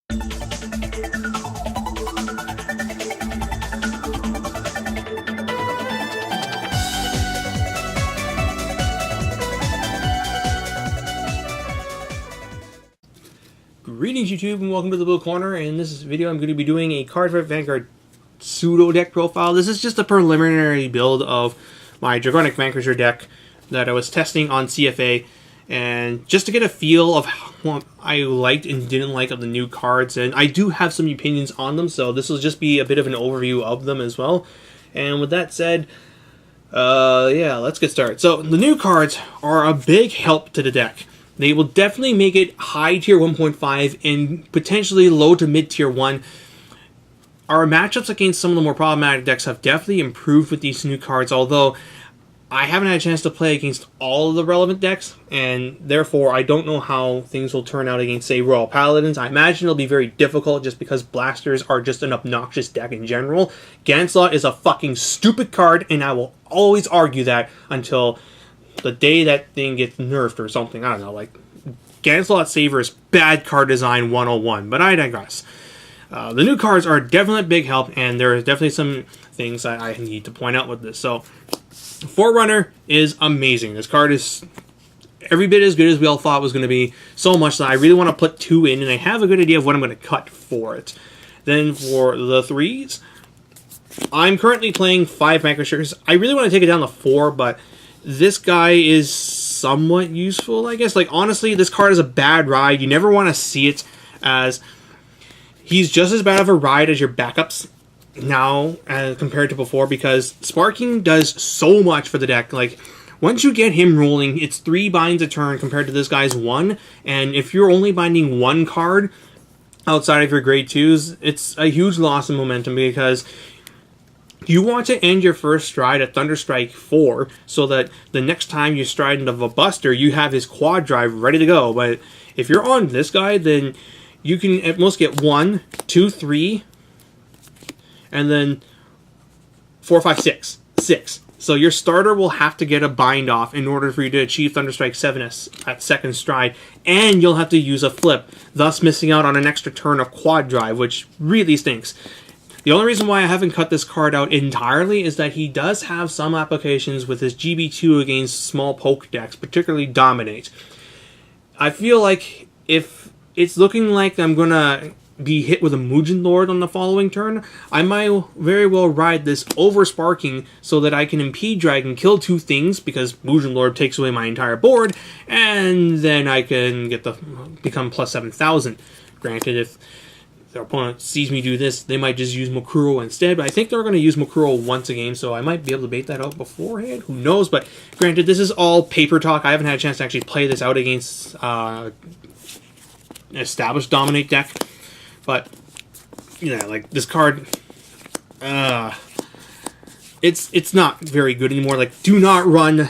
Greetings YouTube and welcome to the Blue Corner. In this video I'm going to be doing a Cardfight Vanguard pseudo deck profile. This is just a preliminary build of my Draconic Vanquisher deck that I was testing on CFA, and just to get a feel of what I liked and didn't like of the new cards. And I do have some opinions on them, so this will just be a bit of an overview of them as well. And with that said, yeah, let's get started. So the new cards are a big help to the deck. They will definitely make it high tier 1.5 and potentially low to mid tier 1. Our matchups against some of the more problematic decks have definitely improved with these new cards, although I haven't had a chance to play against all of the relevant decks, and therefore I don't know how things will turn out against, say, Royal Paladins. I imagine it'll be very difficult just because blasters are just an obnoxious deck in general. Ganslot is a fucking stupid card, and I will always argue that until the day that thing gets nerfed or something. I don't know, like, Ganslot Saver is bad card design 101, but I digress. The new cards are definitely a big help, and there are definitely some things that I need to point out with this. So, Forerunner is amazing. This card is every bit as good as we all thought it was going to be, so much that I really want to put 2 in, and I have a good idea of what I'm going to cut for it. Then for the 3s, I'm currently playing 5 Vanquishers. I really want to take it down to 4, but this guy is somewhat useful, I guess. Like, honestly, this card is a bad ride. You never want to see it, as he's just as bad of a ride as your backups now compared to before, because Sparking does so much for the deck. Like, once you get him rolling, it's 3 binds a turn compared to this guy's 1, and if you're only binding 1 card outside of your grade 2s, it's a huge loss in momentum, because you want to end your first stride at Thunderstrike 4 so that the next time you stride into a Buster, you have his quad drive ready to go. But if you're on this guy, then you can at most get 1, 2, 3, and then 4, 5, 6. 6. So your starter will have to get a bind off in order for you to achieve Thunderstrike 7 at second stride, and you'll have to use a flip, thus missing out on an extra turn of quad drive, which really stinks. The only reason why I haven't cut this card out entirely is that he does have some applications with his GB2 against small poke decks, particularly Dominate. I feel like if it's looking like I'm going to be hit with a Mugen Lord on the following turn, I might very well ride this over Sparking so that I can impede drag and kill 2 things, because Mugen Lord takes away my entire board, and then I can get become plus 7,000. Granted, if their opponent sees me do this, they might just use Mokuro instead, but I think they're going to use Mokuro once a game, so I might be able to bait that out beforehand. Who knows? But granted, this is all paper talk. I haven't had a chance to actually play this out against an established Dominate deck. But, yeah, like, this card, it's not very good anymore. Like, do not run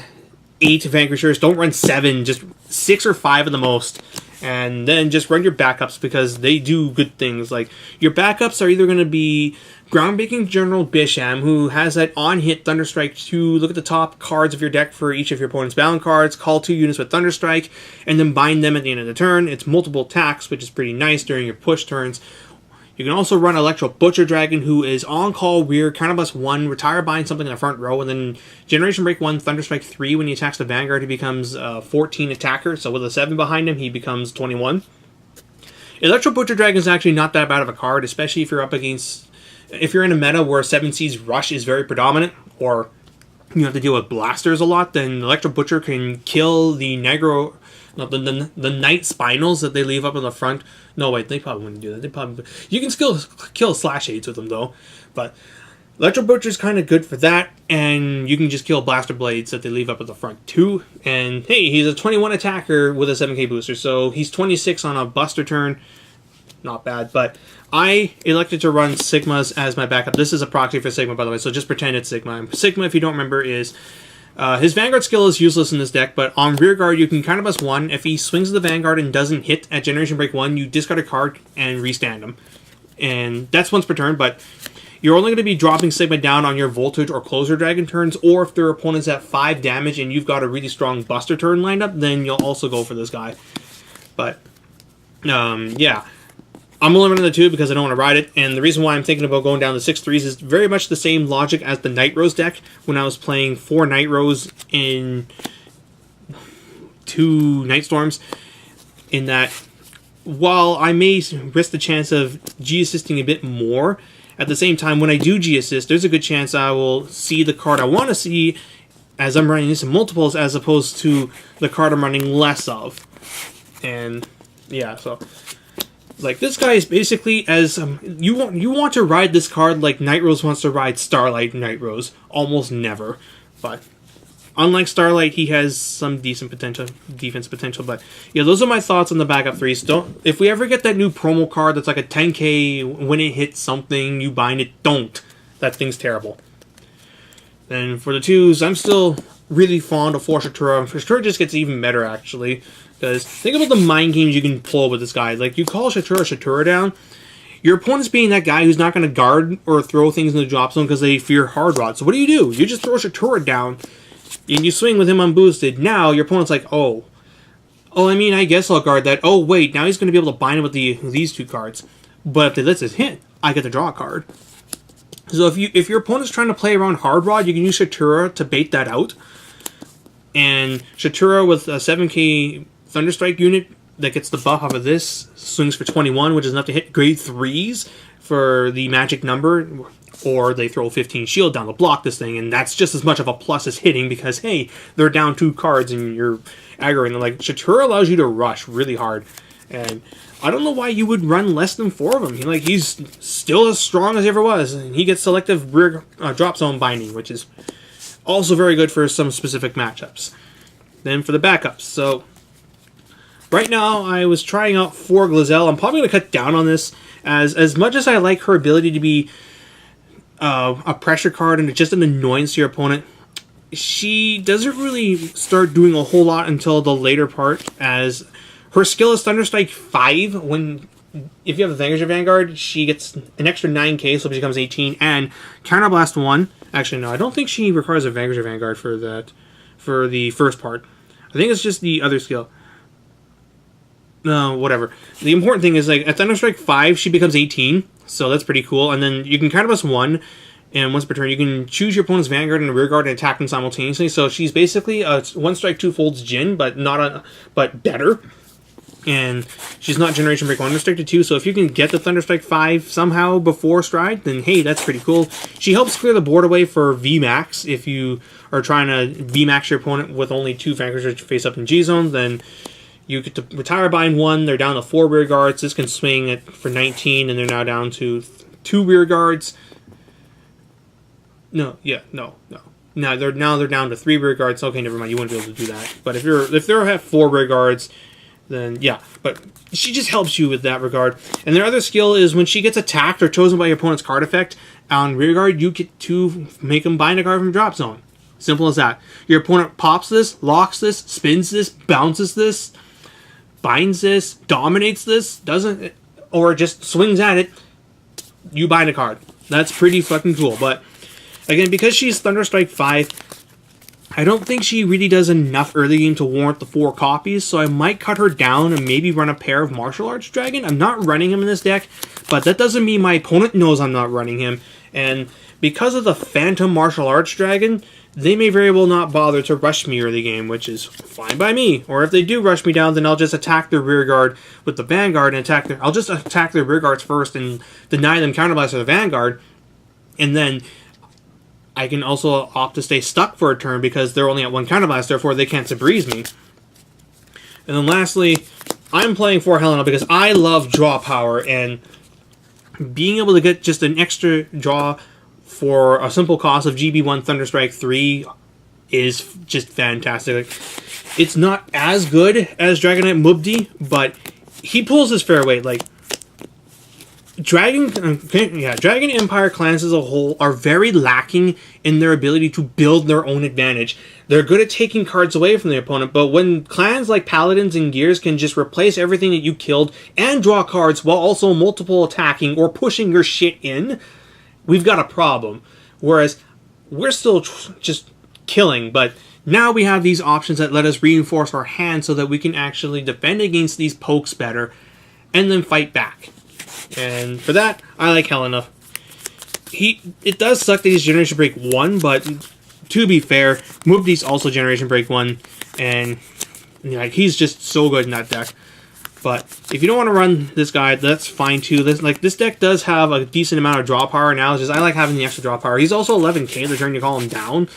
8 Vanquishers. Don't run 7. Just 6 or 5 at the most. And then just run your backups, because they do good things. Like, your backups are either going to be Groundbreaking General Bisham, who has that on-hit Thunderstrike 2. Look at the top cards of your deck for each of your opponent's bound cards. Call 2 units with Thunderstrike, and then bind them at the end of the turn. It's multiple attacks, which is pretty nice during your push turns. You can also run Electro Butcher Dragon, who is on-call weird, counterblast 1, retire bind something in the front row, and then Generation Break 1, Thunderstrike 3. When he attacks the Vanguard, he becomes 14 attacker, so with a 7 behind him, he becomes 21. Electro Butcher Dragon is actually not that bad of a card, especially if you're up against, if you're in a meta where 7C's Rush is very predominant, or you have to deal with blasters a lot, then Electro Butcher can kill the Negro, the Knight Spinals that they leave up in the front. No, wait, they probably wouldn't do that. They probably, you can still kill Slash Aids with them, though. But Electro Butcher is kind of good for that, and you can just kill Blaster Blades that they leave up at the front, too. And, hey, he's a 21 attacker with a 7k booster, so he's 26 on a Buster turn. Not bad, but I elected to run Sigmas as my backup. This is a proxy for Sigma, by the way, so just pretend it's Sigma. Sigma, if you don't remember, is his Vanguard skill is useless in this deck, but on Rearguard, you can counterblast 1. If he swings the Vanguard and doesn't hit at Generation Break 1, you discard a card and restand him. And that's once per turn, but you're only going to be dropping Sigma down on your Voltage or Closer Dragon turns, or if their opponent's at 5 damage and you've got a really strong Buster turn lined up, then you'll also go for this guy. But, yeah. I'm limiting the 2 because I don't want to ride it, and the reason why I'm thinking about going down to 6/3s is very much the same logic as the Night Rose deck when I was playing 4 Night Rose in 2 Night Storms, in that while I may risk the chance of G-assisting a bit more, at the same time, when I do G-assist, there's a good chance I will see the card I want to see as I'm running this in multiples, as opposed to the card I'm running less of. And yeah, so like this guy is basically as you want to ride this card like Night Rose wants to ride Starlight Night Rose. Almost never, but unlike Starlight, he has some decent defense potential. But yeah, those are my thoughts on the backup 3s. If we ever get that new promo card that's like a 10k, when it hits something, you bind it. Don't. That thing's terrible. Then for the 2s, I'm still really fond of Shatura. Shatura just gets even better, actually. Because think about the mind games you can pull with this guy. Like, you call Shatura down, your opponent's being that guy who's not going to guard or throw things in the drop zone because they fear Hard Rod. So what do? You just throw Shatura down, and you swing with him unboosted. Now, your opponent's like, oh, I mean, I guess I'll guard that. Oh, wait, now he's going to be able to bind him with these 2 cards. But if they let us hit, I get to draw a card. So if your opponent's trying to play around Hard Rod, you can use Shatura to bait that out. And Shatura with a 7k Thunderstrike unit that gets the buff off of this swings for 21, which is enough to hit grade 3s for the magic number, or they throw 15 shield down to block this thing, and that's just as much of a plus as hitting because, hey, they're down 2 cards and you're aggroing them. Like, Shatura allows you to rush really hard, and I don't know why you would run less than 4 of them. He's still as strong as he ever was, and he gets selective rear drop zone binding, which is also very good for some specific matchups. Then for the backups, so right now I was trying out 4 Glazelle. I'm probably going to cut down on this, as much as I like her ability to be a pressure card and just an annoyance to your opponent. She doesn't really start doing a whole lot until the later part, as her skill is Thunderstrike 5. If you have a Vanquisher Vanguard, she gets an extra 9k, so she becomes 18, and Counterblast 1. Actually, no, I don't think she requires a Vanquisher Vanguard for the first part. I think it's just the other skill. No, whatever. The important thing is, like, at Thunderstrike 5, she becomes 18, so that's pretty cool. And then you can Counterblast 1, and once per turn, you can choose your opponent's Vanguard and Rearguard and attack them simultaneously. So she's basically a 1-strike 2-folds Jin, but but better. And she's not Generation Break 1 restricted too, so if you can get the Thunderstrike 5 somehow before Stride, then hey, that's pretty cool. She helps clear the board away for VMAX. If you are trying to VMAX your opponent with only 2 Vanquishers face up in G-Zone, then you get to retire bind 1, they're down to 4 rear guards. This can swing it for 19, and they're now down to 2 rear guards. No. Now they're down to 3 rear guards. Okay, never mind, you wouldn't be able to do that. But if they have 4 rear guards, then yeah, but she just helps you with that regard. And their other skill is when she gets attacked or chosen by your opponent's card effect on rearguard, you get to make them bind a card from drop zone. Simple as that. Your opponent pops this, locks this, spins this, bounces this, binds this, dominates this, doesn't, or just swings at it, you bind a card. That's pretty fucking cool. But again, because she's Thunderstrike 5, I don't think she really does enough early game to warrant the 4 copies, so I might cut her down and maybe run a pair of Martial Arts Dragon. I'm not running him in this deck, but that doesn't mean my opponent knows I'm not running him. And because of the Phantom Martial Arts Dragon, they may very well not bother to rush me early game, which is fine by me. Or if they do rush me down, then I'll just attack their rear guard with the Vanguard and I'll just attack their rear guards first and deny them Counterblast with the Vanguard, and then I can also opt to stay stuck for a turn because they're only at 1 Counterblast, therefore they can't Sabreeze me. And then lastly, I'm playing for Helena because I love draw power, and being able to get just an extra draw for a simple cost of GB1 Thunderstrike 3 is just fantastic. Like, it's not as good as Dragonite Mubdi, but he pulls his fair weight. Like, Dragon Empire clans as a whole are very lacking in their ability to build their own advantage. They're good at taking cards away from their opponent, but when clans like Paladins and Gears can just replace everything that you killed and draw cards while also multiple attacking or pushing your shit in, we've got a problem. Whereas we're still just killing, but now we have these options that let us reinforce our hand so that we can actually defend against these pokes better and then fight back. And for that, I like Helena. It does suck that he's Generation Break 1, but to be fair, Mubdi's also Generation Break 1, and he's just so good in that deck. But if you don't want to run this guy, that's fine too. This deck does have a decent amount of draw power now. It's just I like having the extra draw power. He's also 11k the turn you call him down,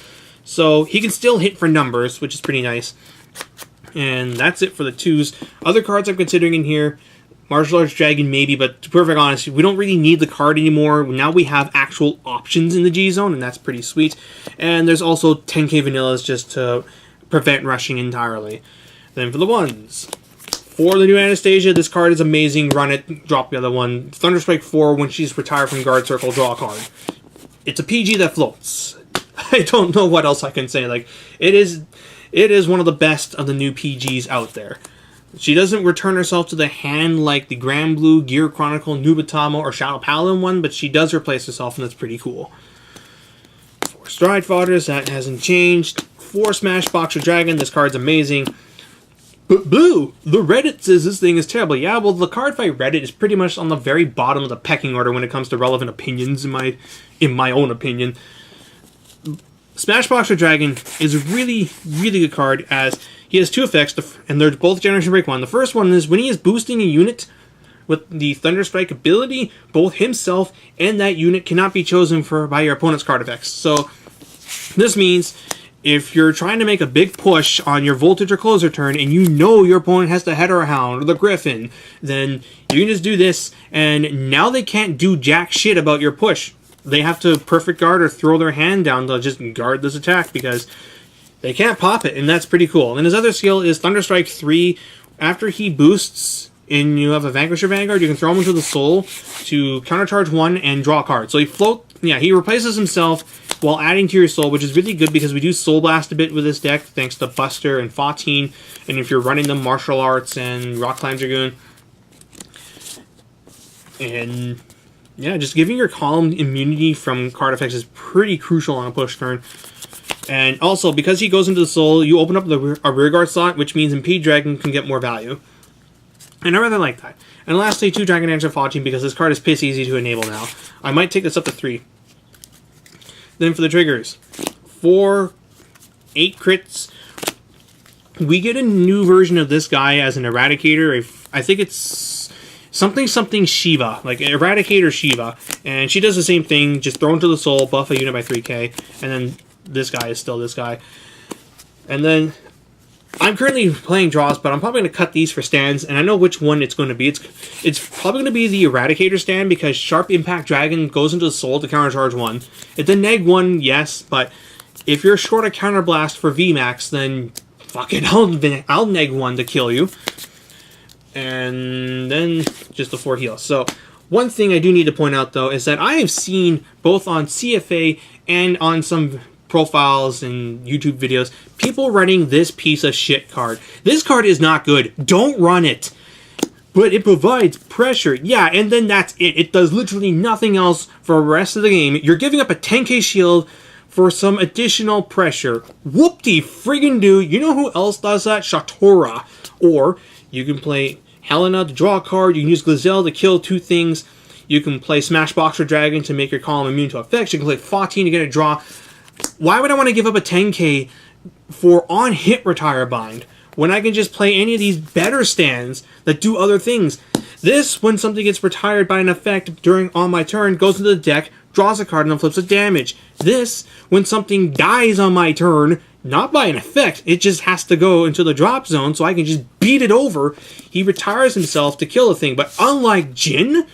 so he can still hit for numbers, which is pretty nice. And that's it for the 2s. Other cards I'm considering in here, Martial Arts Dragon maybe, but to be perfectly honest, we don't really need the card anymore. Now we have actual options in the G-Zone, and that's pretty sweet. And there's also 10k vanillas just to prevent rushing entirely. Then for the 1s. For the new Anastasia, this card is amazing. Run it, drop the other one. Thunderstrike 4, when she's retired from Guard Circle, draw a card. It's a PG that floats. I don't know what else I can say. Like, it is one of the best of the new PGs out there. She doesn't return herself to the hand like the Grand Blue, Gear Chronicle, Nubatama, or Shadow Paladin one, but she does replace herself, and that's pretty cool. 4 Stride Fodders, that hasn't changed. 4 Smash Boxer Dragon, this card's amazing. But Blue, the Reddit says this thing is terrible. Yeah, well, the Cardfight Reddit is pretty much on the very bottom of the pecking order when it comes to relevant opinions, in my own opinion. Smash Boxer Dragon is a really, really good card, as he has 2 effects, and they're both Generation Break 1. The first one is when he is boosting a unit with the Thunderstrike ability, both himself and that unit cannot be chosen by your opponent's card effects. So this means if you're trying to make a big push on your Voltage or Closer turn, and you know your opponent has the Head or Hound or the Griffin, then you can just do this, and now they can't do jack shit about your push. They have to perfect guard or throw their hand down to just guard this attack, because they can't pop it, and that's pretty cool. And his other skill is Thunderstrike 3. After he boosts and you have a Vanquisher Vanguard, you can throw him into the Soul to countercharge 1 and draw a card. So he replaces himself while adding to your Soul, which is really good because we do Soul Blast a bit with this deck, thanks to Buster and Fatin, and if you're running the Martial Arts and Rock Climb Dragoon. And yeah, just giving your column immunity from card effects is pretty crucial on a push turn. And also, because he goes into the Soul, you open up a rearguard slot, which means Impede Dragon can get more value. And I rather like that. And lastly, 2 Dragon Dancer Fatin, because this card is piss easy to enable now. I might take this up to 3. Then for the triggers, 4, 8 crits. We get a new version of this guy as an Eradicator. I think it's something Shiva, like Eradicator Shiva. And she does the same thing, just throw into the Soul, buff a unit by 3k, and then this guy is still this guy. And then I'm currently playing draws, but I'm probably going to cut these for stands, and I know which one it's going to be. It's probably going to be the Eradicator stand, because Sharp Impact Dragon goes into the Soul to countercharge 1. It's a neg 1, yes, but if you're short a Counterblast for VMAX, then fuck it, I'll neg 1 to kill you. And then just the 4 heals. So one thing I do need to point out, though, is that I have seen both on CFA and on some profiles and YouTube videos, people running this piece of shit card. This card is not good. Don't run it. But it provides pressure. Yeah, and then that's it. It does literally nothing else for the rest of the game. You're giving up a 10k shield for some additional pressure. Whoop-de-friggin' do. You know who else does that? Shatora. Or you can play Helena to draw a card. You can use Gazelle to kill 2 things. You can play Smash Boxer Dragon to make your column immune to effects. You can play Fatin to get a draw. Why would I want to give up a 10k for on-hit Retire Bind when I can just play any of these better stands that do other things? This, when something gets retired by an effect on my turn, goes into the deck, draws a card, and then flips a damage. This, when something dies on my turn, not by an effect, it just has to go into the drop zone so I can just beat it over. He retires himself to kill a thing, but unlike Jin,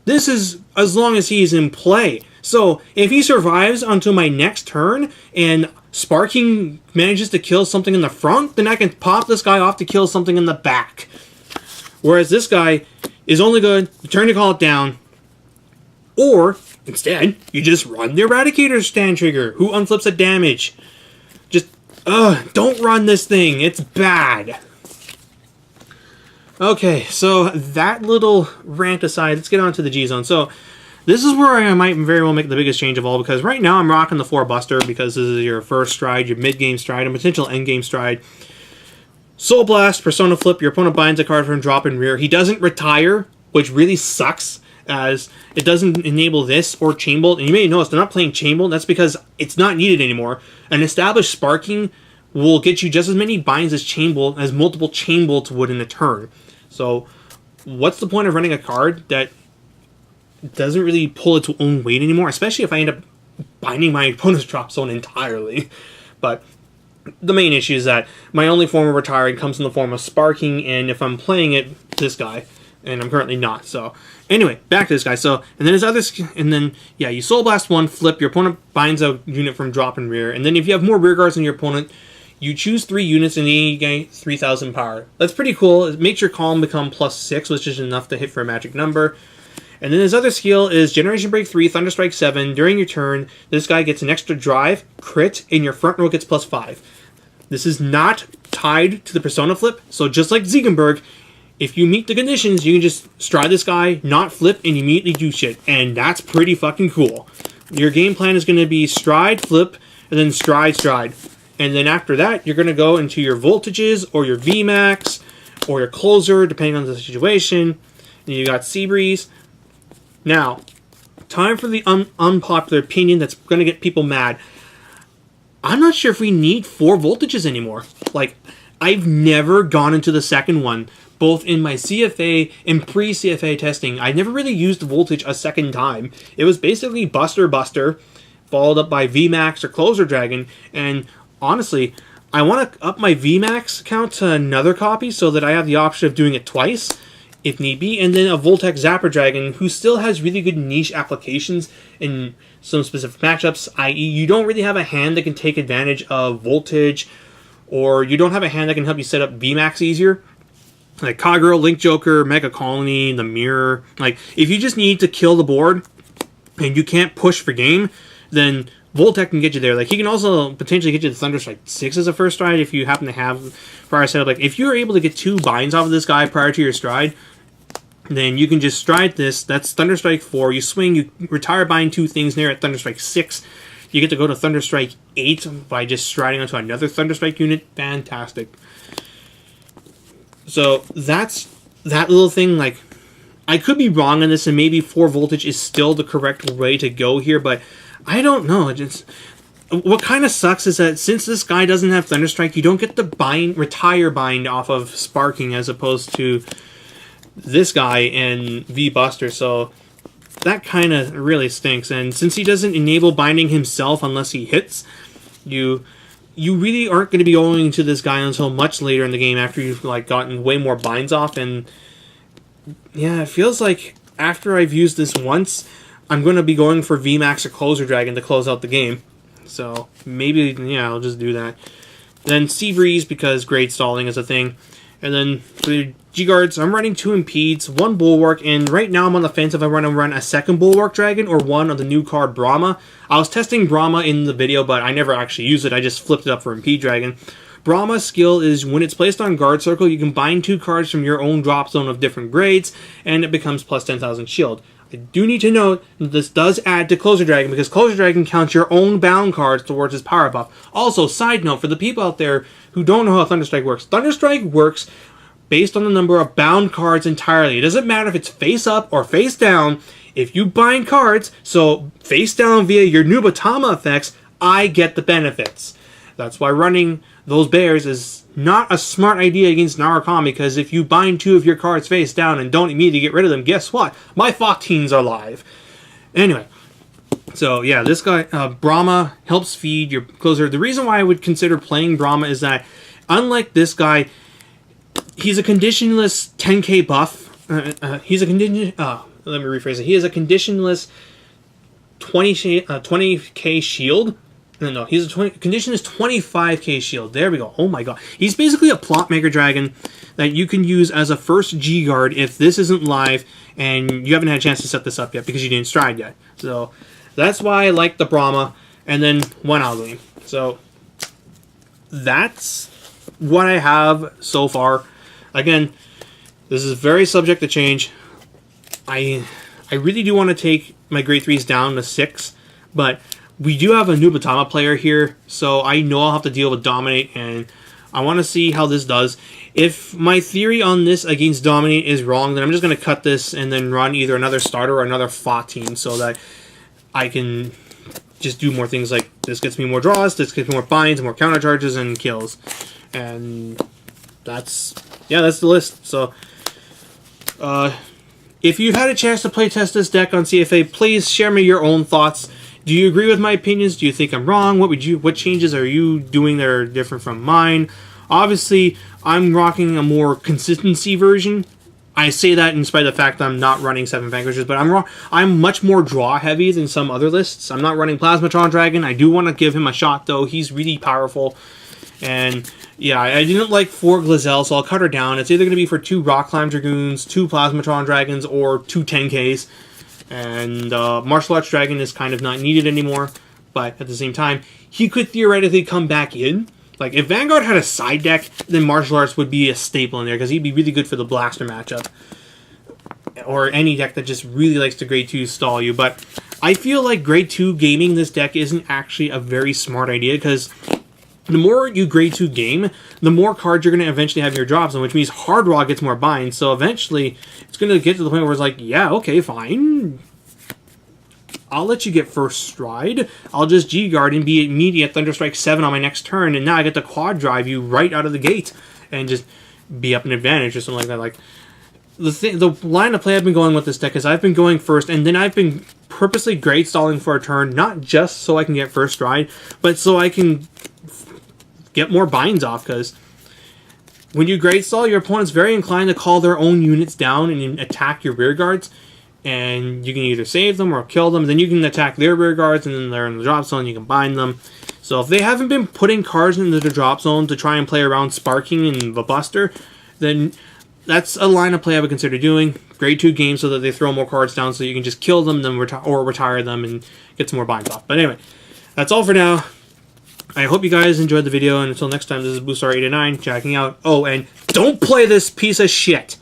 this is as long as he's in play. So, if he survives until my next turn, and Sparking manages to kill something in the front, then I can pop this guy off to kill something in the back. Whereas this guy is only good the turn to call it down, or, instead, you just run the Eradicator stand trigger, who unflips a damage. Just, don't run this thing, it's bad. Okay, so that little rant aside, let's get on to the G-Zone. So, this is where I might very well make the biggest change of all, because right now I'm rocking the 4 Buster, because this is your first stride, your mid-game stride, and potential end-game stride. Soul Blast, Persona Flip, your opponent binds a card from drop and rear. He doesn't retire which really sucks, as it doesn't enable this or chain bolt. And you may notice they're not playing chain bolt. That's because it's not needed anymore. An established sparking will get you just as many binds as chain bolt as multiple chain bolts would in a turn. So what's the point of running a card that doesn't really pull its own weight anymore, especially if I end up binding my opponent's drop zone entirely? But the main issue is that my only form of retiring comes in the form of sparking, and if I'm playing it, this guy, and I'm currently not. So anyway, back to this guy. So, and then his other, and then, yeah, you Soul Blast 1, flip, your opponent binds a unit from drop and rear, and then if you have more rear guards than your opponent, you choose 3 units and you gain 3,000 power. That's pretty cool. It makes your column become +6, which is enough to hit for a magic number. And then his other skill is Generation Break 3, Thunderstrike 7. During your turn, this guy gets an extra drive, crit, and your front row gets +5. This is not tied to the Persona flip, so just like Ziegenberg, if you meet the conditions, you can just stride this guy, not flip, and immediately do shit. And that's pretty fucking cool. Your game plan is going to be stride, flip, and then stride, stride. And then after that, you're going to go into your voltages, or your VMAX, or your closer, depending on the situation. And you got Seabreeze. Now, time for the unpopular opinion that's going to get people mad. I'm not sure if we need 4 voltages anymore. Like, I've never gone into the second one, both in my CFA and pre-CFA testing. I never really used voltage a second time. It was basically Buster Buster, followed up by VMAX or Closer Dragon, and honestly, I want to up my VMAX count to another copy so that I have the option of doing it twice, if need be, and then a Voltec Zapper Dragon who still has really good niche applications in some specific matchups, i.e. you don't really have a hand that can take advantage of voltage, or you don't have a hand that can help you set up VMAX easier. Like Kagero, Link Joker, Mega Colony, the Mirror. Like, if you just need to kill the board and you can't push for game, then Voltec can get you there. Like, he can also potentially get you the Thunderstrike 6 as a first stride if you happen to have prior setup. Like, if you're able to get 2 binds off of this guy prior to your stride, then you can just stride this. That's Thunderstrike 4. You swing, you retire bind 2 things there at Thunderstrike 6. You get to go to Thunderstrike 8 by just striding onto another Thunderstrike unit. Fantastic. So that's that little thing. Like, I could be wrong on this, and maybe 4 voltage is still the correct way to go here, but I don't know. What kind of sucks is that since this guy doesn't have Thunderstrike, you don't get the retire bind off of sparking as opposed to this guy and V-Buster, so that kind of really stinks. And since he doesn't enable binding himself unless he hits, you really aren't going to be going to this guy until much later in the game after you've like gotten way more binds off. And yeah, it feels like after I've used this once, I'm going to be going for VMAX or Closer Dragon to close out the game. So maybe, yeah, I'll just do that. Then Seabreeze, because grade stalling is a thing. And then for the G-Guards, I'm running 2 Impedes, 1 Bulwark, and right now I'm on the fence if I want to run a second Bulwark Dragon or one of the new card Brahma. I was testing Brahma in the video, but I never actually used it. I just flipped it up for Impede Dragon. Brahma's skill is when it's placed on guard circle, you can bind 2 cards from your own drop zone of different grades, and it becomes plus 10,000 shield. I do need to note that this does add to Closer Dragon, because Closer Dragon counts your own bound cards towards his power buff. Also, side note, for the people out there who don't know how Thunderstrike works based on the number of bound cards entirely. It doesn't matter if it's face up or face down. If you bind cards, so face down via your Nubatama effects, I get the benefits. That's why running those bears is not a smart idea against Narukami, because if you bind 2 of your cards face down and don't immediately get rid of them, guess what? My Focteens are live. Anyway, so yeah, this guy, Brahma, helps feed your closer. The reason why I would consider playing Brahma is that, unlike this guy, he's a conditionless 10k buff. He's a condition. Let me rephrase it. He is a conditionless 20k shield. No, he's a conditionless 25k shield. There we go. Oh my god. He's basically a plot maker dragon that you can use as a first G guard if this isn't live and you haven't had a chance to set this up yet because you didn't stride yet. So that's why I like the Brahma, and then 1 Algleam. So that's what I have so far. Again, this is very subject to change. I really do want to take my grade 3s down to 6, but we do have a Nubatama player here, so I know I'll have to deal with Dominate, and I want to see how this does. If my theory on this against Dominate is wrong, then I'm just going to cut this and then run either another starter or another FOT team so that I can just do more things like this gets me more draws, this gets me more binds, more counter charges, and kills. And that's the list. So, if you've had a chance to playtest this deck on CFA, please share me your own thoughts. Do you agree with my opinions? Do you think I'm wrong? What changes are you doing that are different from mine? Obviously, I'm rocking a more consistency version. I say that in spite of the fact that I'm not running 7 Vanquishers, but I'm much more draw heavy than some other lists. I'm not running Plasmatron Dragon. I do want to give him a shot, though. He's really powerful. And yeah, I didn't like 4 Glazelle, so I'll cut her down. It's either going to be for 2 Rock Climb Dragoons, 2 Plasmatron Dragons, or 2 10Ks. And Martial Arts Dragon is kind of not needed anymore, but at the same time, he could theoretically come back in. Like, if Vanguard had a side deck, then Martial Arts would be a staple in there, because he'd be really good for the Blaster matchup. Or any deck that just really likes to Grade 2 stall you. But I feel like Grade 2 gaming this deck isn't actually a very smart idea, because the more you Grade 2 game, the more cards you're going to eventually have in your drops on, which means Hard Raw gets more binds. So eventually, it's going to get to the point where it's like, yeah, okay, fine. I'll let you get first stride. I'll just G-Guard and be immediate Thunderstrike 7 on my next turn, and now I get to quad drive you right out of the gate and just be up an advantage or something like that. Like, the line of play I've been going with this deck is I've been going first, and then I've been purposely grade stalling for a turn, not just so I can get first stride, but so I can get more binds off, because when you grade stall, your opponent's very inclined to call their own units down and attack your rear guards, and you can either save them or kill them. Then you can attack their rear guards, and then they're in the drop zone, and you can bind them. So if they haven't been putting cards into the drop zone to try and play around Sparking and the Buster, then that's a line of play I would consider doing. Grade 2 games so that they throw more cards down so you can just kill them, then retire them and get some more binds off. But anyway, that's all for now. I hope you guys enjoyed the video, and until next time, this is Boostar89, checking out. Oh, and don't play this piece of shit!